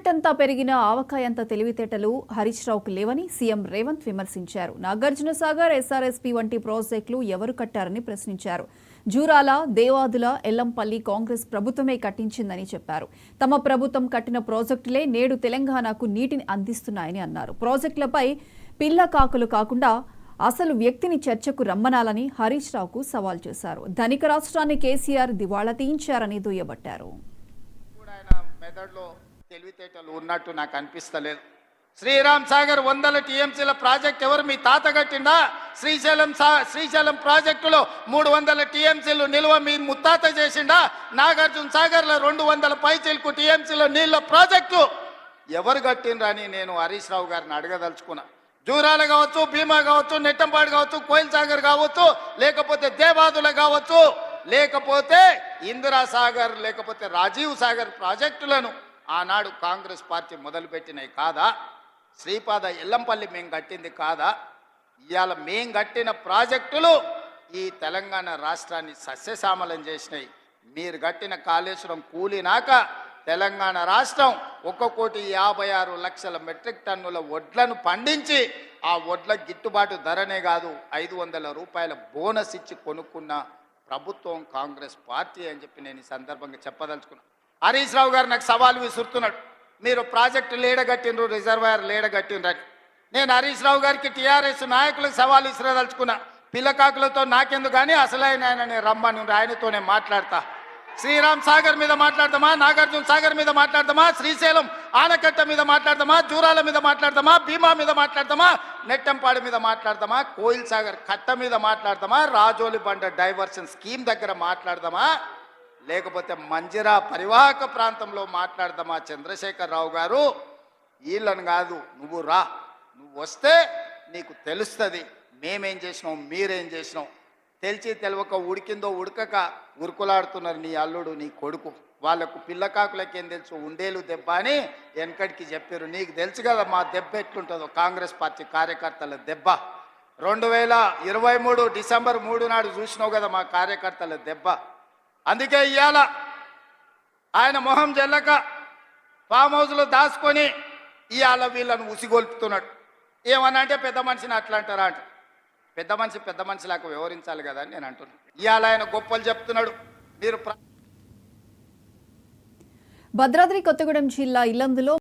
చెట్టంతా పెరిగిన ఆవకాయంత తెలివితేటలు హరీష్ రావుకు లేవని సీఎం రేవంత్ విమర్శించారు. నాగార్జున సాగర్, ఎస్ఆర్ఎస్పీ వంటి ప్రాజెక్టులు ఎవరు కట్టారని ప్రశ్నించారు. జూరాల, దేవాదుల, ఎల్లంపల్లి కాంగ్రెస్ ప్రభుత్వమే కట్టించిందని చెప్పారు. తమ ప్రభుత్వం కట్టిన ప్రాజెక్టులే నేడు తెలంగాణకు నీటిని అందిస్తున్నాయని అన్నారు. ప్రాజెక్టులపై పిల్ల కాకులు కాకుండా అసలు వ్యక్తిని చర్చకు రమ్మనాలని హరీష్ రావుకు సవాల్ చేశారు. ధనిక రాష్ట్రాన్ని కేసీఆర్ దివాళా తీయించారని దుయ్యబట్టారు. తెలివితేటలు ఉన్నట్టు నాకు అనిపిస్తలేదు. శ్రీరామ్ సాగర్ 100 టీఎంసీల ప్రాజెక్ట్ ఎవరు? మీ తాత కట్టిందా? శ్రీశైలం ప్రాజెక్టులో 300 టీఎంసీలు నిల్వ మీ ముత్తాత చేసిండా? నాగార్జున సాగర్లో 200 పైచిలకు టీఎంసీల నీళ్ళ ప్రాజెక్టు ఎవరు కట్టిండ్రని నేను హరీష్ రావు గారిని అడగదలుచుకున్నా. జూరాల కావచ్చు, భీమా కావచ్చు, నెట్టంపాడు కావచ్చు, కోయిల్ సాగర్ కావచ్చు, లేకపోతే దేవాదుల కావచ్చు, లేకపోతే ఇందిరా సాగర్, లేకపోతే రాజీవ్ సాగర్ ప్రాజెక్టులను ఆనాడు కాంగ్రెస్ పార్టీ మొదలుపెట్టినవి కాదా? శ్రీపాద ఎల్లంపల్లి మేము కట్టింది కాదా? ఇవాళ మేం కట్టిన ప్రాజెక్టులు ఈ తెలంగాణ రాష్ట్రాన్ని సస్యశ్యామలం చేసినాయి. మీరు కట్టిన కాళేశ్వరం కూలినాక తెలంగాణ రాష్ట్రం 1,56,00,000 మెట్రిక్ టన్నుల వడ్లను పండించి ఆ వడ్ల గిట్టుబాటు ధరనే కాదు 500 రూపాయల బోనస్ ఇచ్చి కొనుక్కున్న ప్రభుత్వం కాంగ్రెస్ పార్టీ అని చెప్పి నేను ఈ సందర్భంగా చెప్పదలుచుకున్నాను. హరీష్ రావు గారు నాకు సవాల్ విసురుతున్నాడు. మీరు ప్రాజెక్టు లేడగట్టిండ్రు, రిజర్వాయర్ లేడగట్టిండ్రని. నేను హరీష్ రావు గారికి టీఆర్ఎస్ నాయకులకు సవాల్ విసిరదలుచుకున్నా. పిల్లకాకులతో నాకెందుకు కానీ అసలైన ఆయనని రమ్మని ఆయనతోనే మాట్లాడతా. శ్రీరామ్ సాగర్ మీద మాట్లాడదామా, నాగార్జున సాగర్ మీద మాట్లాడదామా, శ్రీశైలం ఆనకట్ట మీద మాట్లాడదామా, జూరాల మీద మాట్లాడదామా, భీమా మీద మాట్లాడదామా, నెట్టంపాడు మీద మాట్లాడదామా, కోయిల్ సాగర్ కట్ట మీద మాట్లాడదామా, రాజోలి బండ డైవర్షన్ స్కీమ్ దగ్గర మాట్లాడదామా, లేకపోతే మంజిరా పరివాహక ప్రాంతంలో మాట్లాడదామా? చంద్రశేఖరరావు గారు, వీళ్ళని కాదు, నువ్వు రా, నువ్వు వస్తే నీకు తెలుస్తుంది మేమేం చేసినాం, మీరేం చేసినాం. తెలిసి తెలవక ఉడికిందో ఉడకక ఉరుకులాడుతున్నారు నీ అల్లుడు, నీ కొడుకు. వాళ్ళకు పిల్లకాకులకేం తెలుసు, ఉండేలు దెబ్బ అని వెనకడికి చెప్పారు. నీకు తెలుసు కదా మా దెబ్బ ఎట్లుంటుందో, కాంగ్రెస్ పార్టీ కార్యకర్తల దెబ్బ. 2023 డిసెంబర్ 3 నాడు చూసినావు కదా మా కార్యకర్తల దెబ్బ. అందుకే ఇవాళ ఆయన మొహం జల్లక ఫామ్ హౌస్లో దాచుకొని ఇవాళ వీళ్ళను ఉసిగొల్పుతున్నాడు. ఏమన్నా అంటే పెద్ద మనిషిని అట్లా అంటారా అంట. పెద్ద మనిషిలాగా వ్యవహరించాలి కదా అని నేను అంటున్నాను. ఇవాళ ఆయన గొప్పలు చెప్తున్నాడు. మీరు భద్రాద్రి కొత్తగూడెం జిల్లా ఇల్లందులో